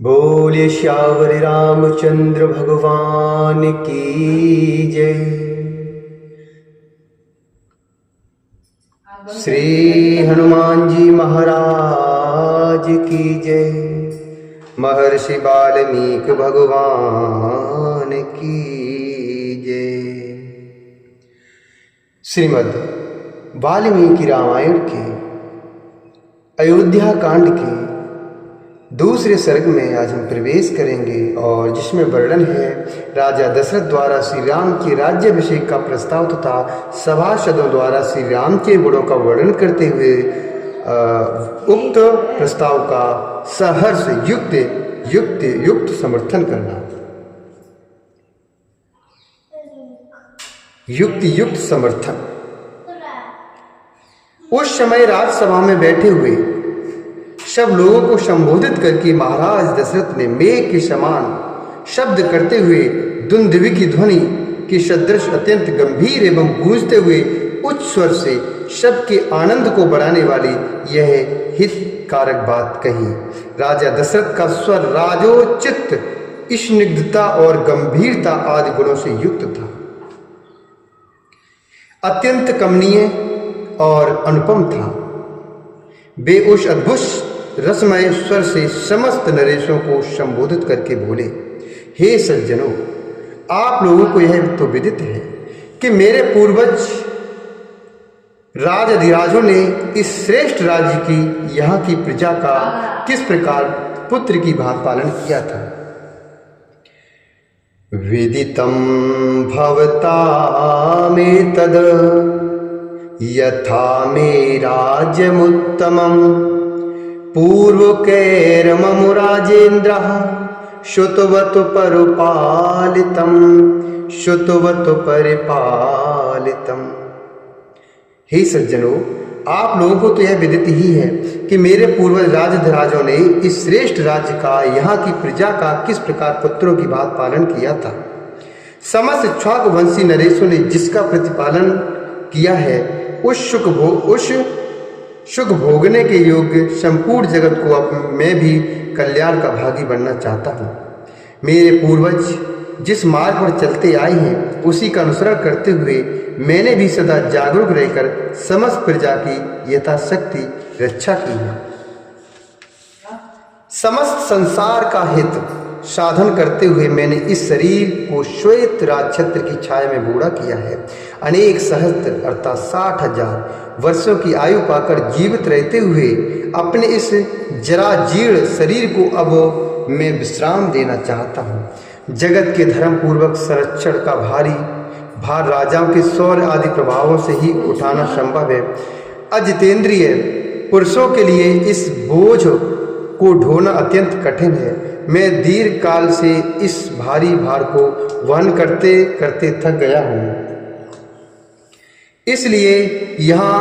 बोलिए श्यावर रामचंद्र भगवान की जय। श्री हनुमान जी महाराज की जय। महर्षि वाल्मीकि भगवान की जय। श्रीमद् वाल्मीकि रामायण के अयोध्या कांड के दूसरे सर्ग में आज हम प्रवेश करेंगे और जिसमें वर्णन है राजा दशरथ द्वारा श्री राम के राज्याभिषेक का प्रस्ताव तथा सभासदों द्वारा श्री राम के गुणों का वर्णन करते हुए उक्त प्रस्ताव का सहर्ष युक्त समर्थन करना। युक्त समर्थन। उस समय राजसभा में बैठे हुए सब लोगों को संबोधित करके महाराज दशरथ ने मेघ के समान शब्द करते हुए दुंदुभि की ध्वनि के सदृश अत्यंत गंभीर एवं गूंजते हुए उच्च स्वर से सबके आनंद को बढ़ाने वाली यह हितकारक बात कही। राजा दशरथ का स्वर राजोचित, स्निग्धता और गंभीरता आदि गुणों से युक्त था। अत्यंत कमनीय और अनुपम था। वे उस अद्भुत रसमय स्वर से समस्त नरेशों को संबोधित करके बोले, हे सज्जनों, आप लोगों को यह तो विदित है कि मेरे पूर्वज राजाधिराजों ने इस श्रेष्ठ राज्य की यहाँ की प्रजा का किस प्रकार पुत्र की भांति पालन किया था। विदितं भवता में तद यथा मे राज्यमुत्तमम् पूर्वकैर्मम राजेन्द्रः श्रुतवत् परिपालितम्। हे सज्जनों, आप लोगों को तो यह विदित ही है कि मेरे पूर्वज राजाधिराजों ने इस श्रेष्ठ राज्य का, यहाँ की प्रजा का किस प्रकार पुत्रों की भांति पालन किया था। समस्त इक्ष्वाकु वंशी नरेशों ने जिसका प्रतिपालन किया है, उस सुख भोगने के योग्य संपूर्ण जगत को अब मैं भी कल्याण का भागी बनना चाहता हूँ। मेरे पूर्वज जिस मार्ग पर चलते आए हैं उसी का अनुसरण करते हुए मैंने भी सदा जागरूक रहकर समस्त प्रजा की यथाशक्ति रक्षा की है। समस्त संसार का हित साधन करते हुए मैंने इस शरीर को श्वेत राजछत्र की छाया में बूढ़ा किया है। अनेक सहस्त्र अर्थात 60,000 वर्षों की आयु पाकर जीवित रहते हुए अपने इस जराजीर्ण शरीर को अब मैं विश्राम देना चाहता हूँ। जगत के धर्म पूर्वक संरक्षण का भार राजाओं के शौर्य आदि प्रभावों से ही उठाना संभव है। अजितेंद्रिय पुरुषों के लिए इस बोझ को ढोना अत्यंत कठिन है। मैं दीर्घ काल से इस भारी भार को वहन करते करते थक गया हूँ। इसलिए यहाँ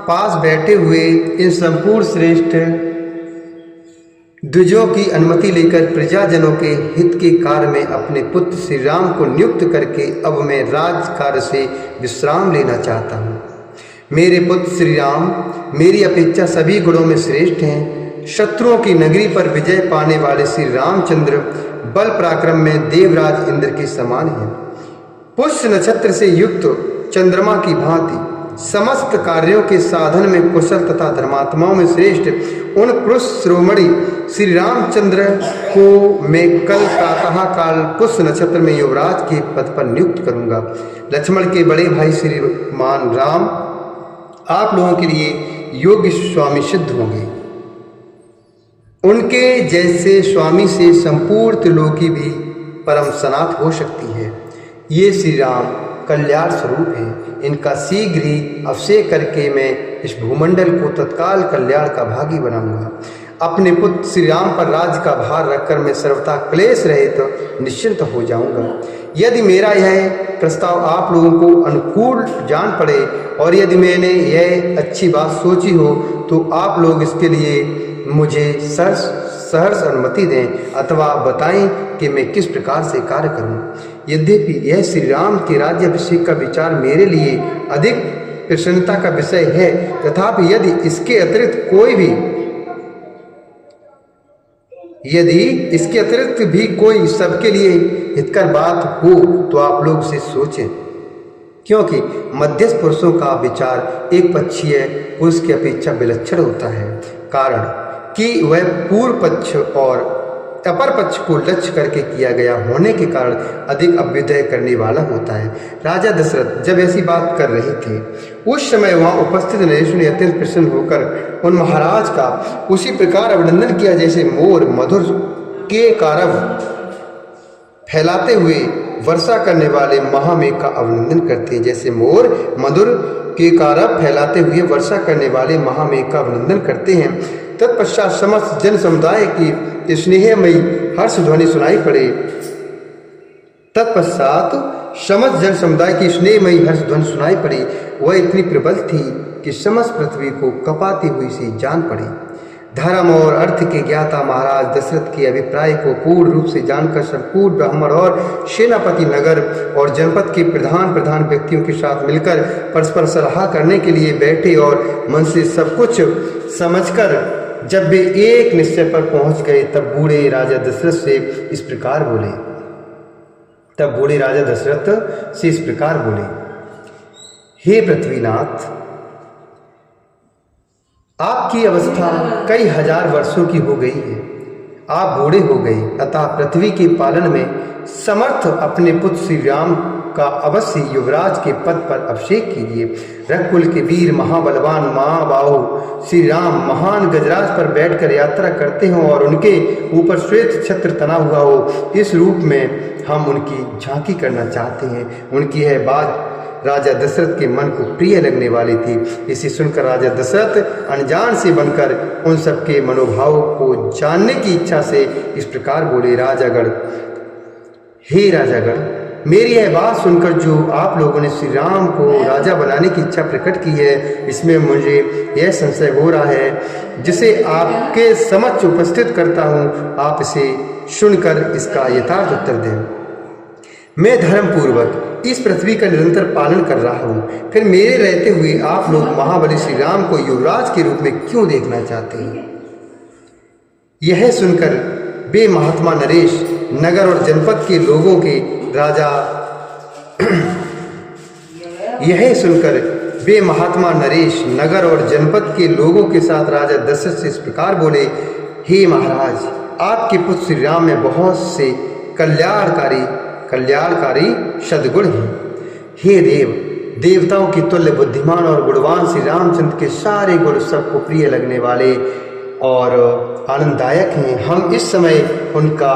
पास बैठे हुए इन संपूर्ण श्रेष्ठ द्विजों की अनुमति लेकर प्रजाजनों के हित के कार्य में अपने पुत्र श्री राम को नियुक्त करके अब मैं राज कार्य से विश्राम लेना चाहता हूँ। मेरे पुत्र श्री राम मेरी अपेक्षा सभी गुणों में श्रेष्ठ हैं। शत्रुओं की नगरी पर विजय पाने वाले श्री रामचंद्र बल पराक्रम में देवराज इंद्र के समान हैं। पुष्य नक्षत्र से युक्त चंद्रमा की भांति समस्त कार्यों के साधन में कुशल तथा धर्मात्माओं में श्रेष्ठ उन पुरुष श्रोमणि श्री रामचंद्र को मैं कल प्रातः काल पुष्य नक्षत्र में युवराज के पद पर नियुक्त करूंगा। लक्ष्मण के बड़े भाई श्रीमान राम आप लोगों के लिए योग्य स्वामी सिद्ध होंगे। उनके जैसे स्वामी से संपूर्ण त्रिलोकी भी परम सनात हो सकती है। ये श्री राम कल्याण स्वरूप हैं। इनका शीघ्र ही अभिषेक करके मैं इस भूमंडल को तत्काल कल्याण का भागी बनाऊंगा। अपने पुत्र श्री राम पर राज्य का भार रखकर मैं सर्वथा क्लेश रहित तो निश्चिंत हो जाऊंगा। यदि मेरा यह प्रस्ताव आप लोगों को अनुकूल जान पड़े और यदि मैंने यह अच्छी बात सोची हो तो आप लोग इसके लिए मुझे सहर्ष अनुमति दें अथवा बताएं कि मैं किस प्रकार से कार्य करूं। यद्यपि यह श्री राम के राज्याभिषेक का विचार मेरे लिए अधिक प्रसन्नता का विषय है, तथापि यदि इसके अतिरिक्त कोई भी यदि इसके अतिरिक्त भी कोई सबके लिए हितकर बात हो तो आप लोग उसे सोचें, क्योंकि मध्यस्थ पुरुषों का विचार एक पक्षीय पुरुष की अपेक्षा विलक्षण होता है। कारण कि वह पूर्व पक्ष और अपर पक्ष को लक्ष्य करके किया गया होने के कारण अधिक अभ्युदय करने वाला होता है। राजा दशरथ जब ऐसी बात कर रहे थे उस समय वहां उपस्थित नरेश ने अत्यंत प्रसन्न होकर उन महाराज का उसी प्रकार अभिनंदन किया जैसे मोर मधुर के कारव फैलाते हुए वर्षा करने वाले महामेघ का अभिनंदन करते हैं। जैसे मोर मधुर के कारव फैलाते हुए वर्षा करने वाले महामेघ का अभिनंदन करते हैं। तत्पश्चात समस्त जन समुदाय की स्नेहमयी हर्ष ध्वनि सुनाई पड़े। तत्पश्चात समस्त जन समुदाय की स्नेहमयी हर्ष ध्वनि सुनाई पड़ी। वह इतनी प्रबल थी कि समस्त पृथ्वी को कपाती हुई सी जान पड़ी। धर्म और अर्थ के ज्ञाता महाराज दशरथ के अभिप्राय को पूर्ण रूप से जानकर संपूर्ण ब्राह्मण और सेनापति नगर और जनपद के प्रधान व्यक्तियों के साथ मिलकर परस्पर सलाह करने के लिए बैठे और मन से सब कुछ समझकर जब वे एक निश्चय पर पहुंच गए तब बूढ़े राजा दशरथ से इस प्रकार बोले, हे पृथ्वीनाथ, आपकी अवस्था कई हजार वर्षों की हो गई है। आप बूढ़े हो गए, अतः पृथ्वी के पालन में समर्थ अपने पुत्र श्री राम का अवश्य युवराज के पद पर अभिषेक कीजिए। रघुकुल के वीर महाबलवान महाबाहु श्री राम महान गजराज पर बैठकर यात्रा करते हो और उनके ऊपर श्वेत छत्र तना हुआ हो, इस रूप में हम उनकी झांकी करना चाहते हैं। उनकी यह बात राजा दशरथ के मन को प्रिय लगने वाली थी। इसे सुनकर राजा दशरथ अनजान से बनकर उन सबके मनोभाव को जानने की इच्छा से इस प्रकार बोले, राजागण, हे राजागण, मेरी यह बात सुनकर जो आप लोगों ने श्री राम को राजा बनाने की इच्छा प्रकट की है, इसमें मुझे यह संशय हो रहा है जिसे आपके समक्ष उपस्थित करता हूँ। आप इसे सुनकर इसका यथार्थ उत्तर दें। मैं धर्म पूर्वक इस पृथ्वी का निरंतर पालन कर रहा हूँ, फिर मेरे रहते हुए आप लोग महाबली श्री राम को युवराज के रूप में क्यों देखना चाहते हैं? यह सुनकर वे महात्मा नरेश नगर और जनपद के लोगों के राजा यह सुनकर वे महात्मा नरेश नगर और जनपद के लोगों के साथ राजा दशरथ से इस प्रकार बोले, हे महाराज, आपके पुत्र श्री राम में बहुत से कल्याणकारी सद्गुण हैं। हे देवताओं की तुल्य बुद्धिमान और गुणवान श्री रामचंद्र के सारे गुण सबको प्रिय लगने वाले और आनंददायक हैं। हम इस समय उनका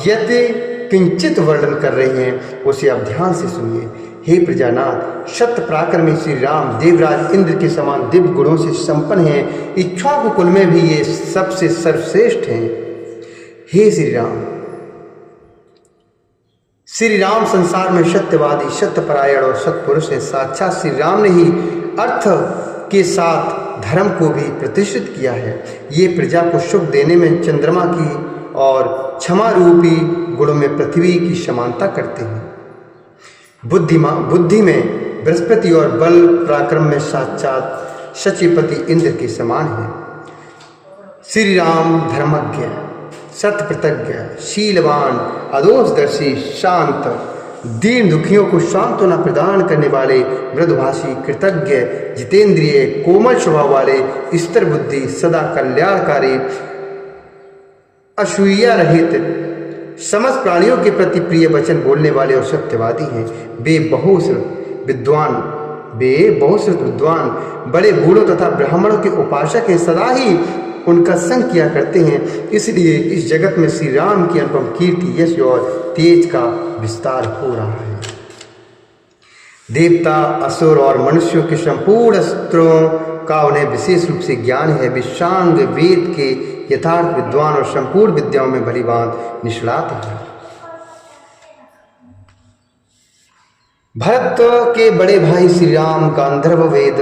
यदि किंचित वर्णन कर रहे हैं, उसे आप ध्यान से सुनिए। हे प्रजानाथ, सत्य पराक्रमी श्री राम देवराज इंद्र के समान दिव्य गुणों से संपन्न हैं। इक्ष्वाकु कुल में भी ये सबसे सर्वश्रेष्ठ हैं। हे श्री राम संसार में सत्यवादी, सत्यपरायण और सत्पुरुष हैं। साक्षात श्री राम ने ही अर्थ के साथ धर्म को भी प्रतिष्ठित किया है। ये प्रजा को सुख देने में चंद्रमा की और क्षमा रूपी गुणों में पृथ्वी की समानता करते हैं। बुद्धि में बृहस्पति और बल पराक्रम में साक्षात सचिपति इंद्र के समान है। श्री राम धर्मज्ञ, सत्यप्रतज्ञ, शीलवान, अदोषदर्शी, शांत, दीन दुखियों को सांत्वना प्रदान करने वाले, मृदुभाषी, कृतज्ञ, जितेंद्रिय, कोमल स्वभाव वाले, स्थिर बुद्धि, सदा कल्याणकारी, असूया रहित, समस्त प्राणियों के प्रति प्रिय वचन बोलने वाले और सत्यवादी हैं। वे बहुश्रुत विद्वान, बड़े बूढ़ों तथा ब्राह्मणों के उपासक हैं। सदा ही उनका संग किया करते हैं। इसलिए इस जगत में श्री राम की अनुपम कीर्ति, यश और तेज का विस्तार हो रहा है। देवता, असुर और मनुष्यों के संपूर्ण अस्त्रों का उन्हें विशेष रूप से ज्ञान है। विशांग वेद के यथार्थ विद्वान और संपूर्ण विद्याओं में भलीभांति निष्णात है। भरत के बड़े भाई श्री राम गांधर्व वेद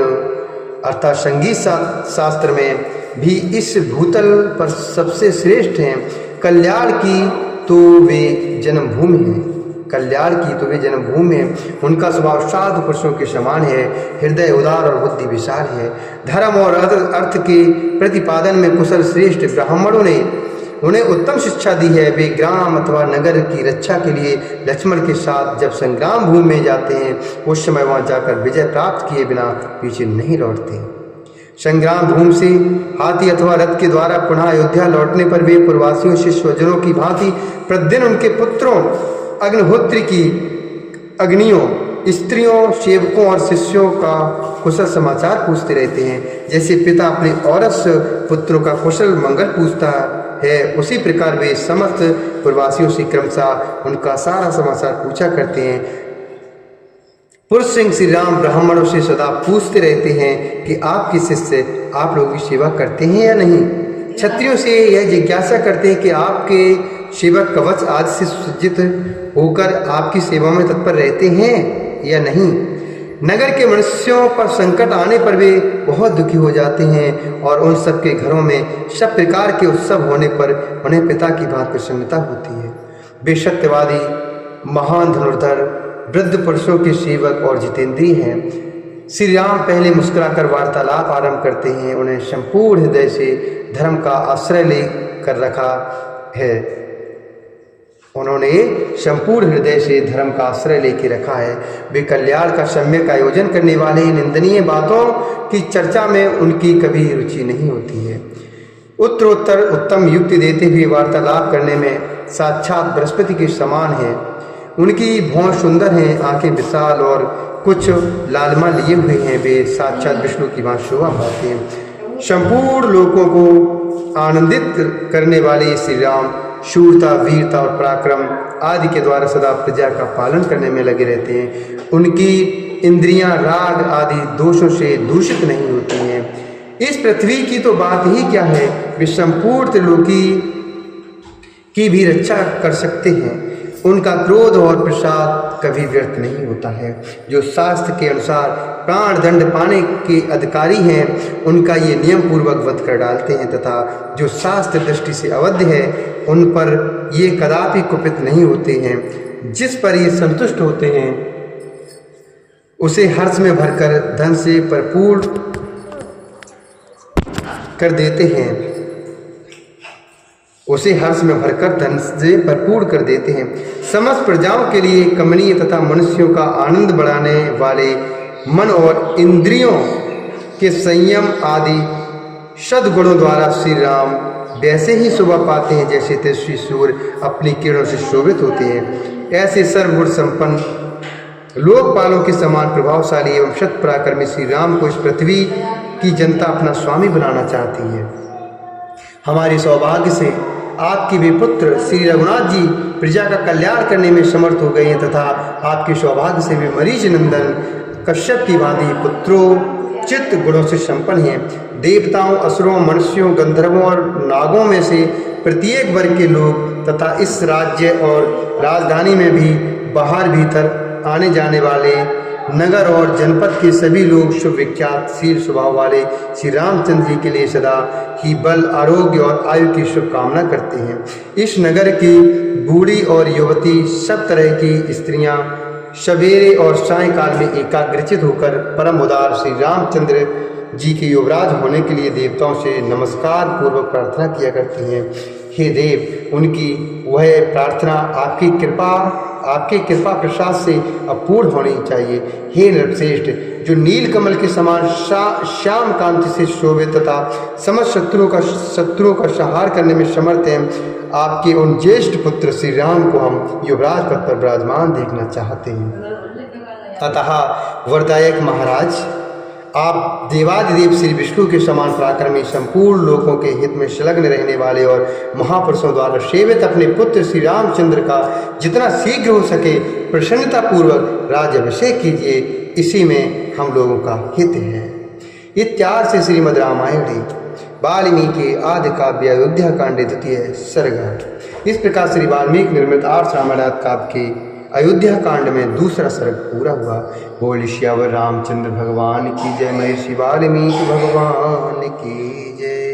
अर्थात संगीत शास्त्र में भी इस भूतल पर सबसे श्रेष्ठ हैं। कल्याण की तो वे जन्मभूमि हैं। उनका स्वभाव साधु पुरुषों के समान है। हृदय उदार और बुद्धि विशाल है। धर्म और अर्थ के प्रतिपादन में कुशल श्रेष्ठ ब्राह्मणों ने उन्हें उत्तम शिक्षा दी है। वे ग्राम अथवा नगर की रक्षा के लिए लक्ष्मण के साथ जब संग्राम भूमि में जाते हैं, उस समय वहां जाकर विजय प्राप्त किए बिना पीछे नहीं लौटते। संग्राम भूमि से हाथी अथवा रथ के द्वारा पुनः अयोध्या लौटने पर वे पूर्ववासियों से स्वजनों की भांति प्रतिदिन उनके पुत्रों, अग्निहोत्री की अग्नियों, स्त्रियों, सेवकों और शिष्यों का कुशल समाचार पूछते रहते हैं। जैसे पिता अपने औरस पुत्रों का कुशल मंगल पूछता है, उसी प्रकार वे समस्त पूर्ववासियों से क्रमशः उनका सारा समाचार पूछा करते हैं। पुरुष सिंह श्री राम ब्राह्मणों से सदा पूछते रहते हैं कि आपके शिष्य आप लोगों की सेवा करते हैं या नहीं। क्षत्रियों से यह जिज्ञासा करते हैं कि आपके सेवक कवच आदि से सुसज्जित होकर आपकी सेवा में तत्पर रहते हैं या नहीं। नगर के मनुष्यों पर संकट आने पर वे बहुत दुखी हो जाते हैं और उन सबके घरों में सब प्रकार के उत्सव होने पर उन्हें पिता की बात प्रसन्नता होती है। वे सत्यवादी, महान धनुर्धर, वृद्ध पुरुषों के सेवक और जितेंद्रिय हैं। श्री राम पहले मुस्कुराकर वार्तालाप आरंभ करते हैं। उन्हें संपूर्ण हृदय से धर्म का आश्रय ले कर रखा है। उन्होंने संपूर्ण हृदय से धर्म का आश्रय लेके रखा है। वे कल्याण का सम्यक आयोजन करने वाले निंदनीय बातों की चर्चा में उनकी कभी रुचि नहीं होती है। उत्तरोत्तर उत्तम युक्ति देते हुए वार्तालाप करने में साक्षात बृहस्पति के समान है। उनकी भौं सुंदर हैं, आंखें विशाल और कुछ लालिमा लिए हुए हैं। वे साक्षात विष्णु की भांति शोभा पाते हैं। संपूर्ण लोगों को आनंदित करने वाले श्री राम शूरता, वीरता और पराक्रम आदि के द्वारा सदा प्रजा का पालन करने में लगे रहते हैं। उनकी इंद्रियां राग आदि दोषों से दूषित नहीं होती हैं। इस पृथ्वी की तो बात ही क्या है, वे संपूर्ण त्रिलोकी की भी रक्षा कर सकते हैं। उनका क्रोध और प्रसाद कभी व्यर्थ नहीं होता है। जो शास्त्र के अनुसार प्राण दंड पाने के अधिकारी हैं, उनका ये नियम पूर्वक वध कर डालते हैं तथा जो शास्त्र दृष्टि से अवध्य है, उन पर ये कदापि कुपित नहीं होते हैं। जिस पर ये संतुष्ट होते हैं, उसे हर्ष में भरकर धन से भरपूर कर देते हैं। उसे हर्ष में भरकर धन से भरपूर कर देते हैं। समस्त प्रजाओं के लिए कमनीय तथा मनुष्यों का आनंद बढ़ाने वाले मन और इंद्रियों के संयम आदि सद्गुणों द्वारा श्री राम वैसे ही शोभा पाते हैं जैसे तेजस्वी सूर्य अपनी किरणों से शोभित होते हैं। ऐसे सर्वगुण संपन्न लोकपालों के समान प्रभावशाली एवं शत पराक्रमी श्री राम को इस पृथ्वी की जनता अपना स्वामी बनाना चाहती है। हमारे सौभाग्य से आपके वे पुत्र श्री रघुनाथ जी प्रजा का कल्याण करने में समर्थ हो गए हैं तथा आपके सौभाग्य से वे मरीच नंदन कश्यप की भांति पुत्रोचित गुणों से संपन्न हैं। देवताओं, असुरों, मनुष्यों, गंधर्वों और नागों में से प्रत्येक वर्ग के लोग तथा इस राज्य और राजधानी में भी बाहर भीतर आने जाने वाले नगर और जनपद के सभी लोग शुभ विख्यात शील स्वभाव वाले श्री रामचंद्र जी के लिए सदा ही बल, आरोग्य और आयु की शुभकामना करते हैं। इस नगर की बूढ़ी और युवती सब तरह की स्त्रियां सवेरे और सायंकाल में एकाग्रचित होकर परम उदार श्री रामचंद्र जी के युवराज होने के लिए देवताओं से नमस्कार पूर्वक प्रार्थना किया करती हैं। हे देव, उनकी वह प्रार्थना आपकी कृपा प्रसाद से अपूर्ण होनी चाहिए। हे नरश्रेष्ठ, जो नील कमल के समान श्याम कांति से शोभित तथा समस्त शत्रुओं का संहार करने में समर्थ हैं, आपके उन ज्येष्ठ पुत्र श्री राम को हम युवराज पद पर विराजमान देखना चाहते हैं। अतः वरदायक महाराज, आप देवादिदेव श्री विष्णु के समान पराक्रमी, संपूर्ण लोगों के हित में संलग्न रहने वाले और महापुरुषों द्वारा सेवित अपने पुत्र श्री रामचंद्र का जितना शीघ्र हो सके प्रसन्नता पूर्वक राज्याभिषेक कीजिए। इसी में हम लोगों का हित है। इत्यादि से श्रीमद् रामायणे वाल्मीकि आदि काव्य अयोध्या कांडे द्वितीय सर्ग। इस प्रकार श्री वाल्मीकि निर्मित आर्ष रामायण काव्य के अयोध्या कांड में दूसरा सर्ग पूरा हुआ। बोल श्यावर रामचंद्र भगवान की जय। महर्षि वाल्मीकि भगवान की जय।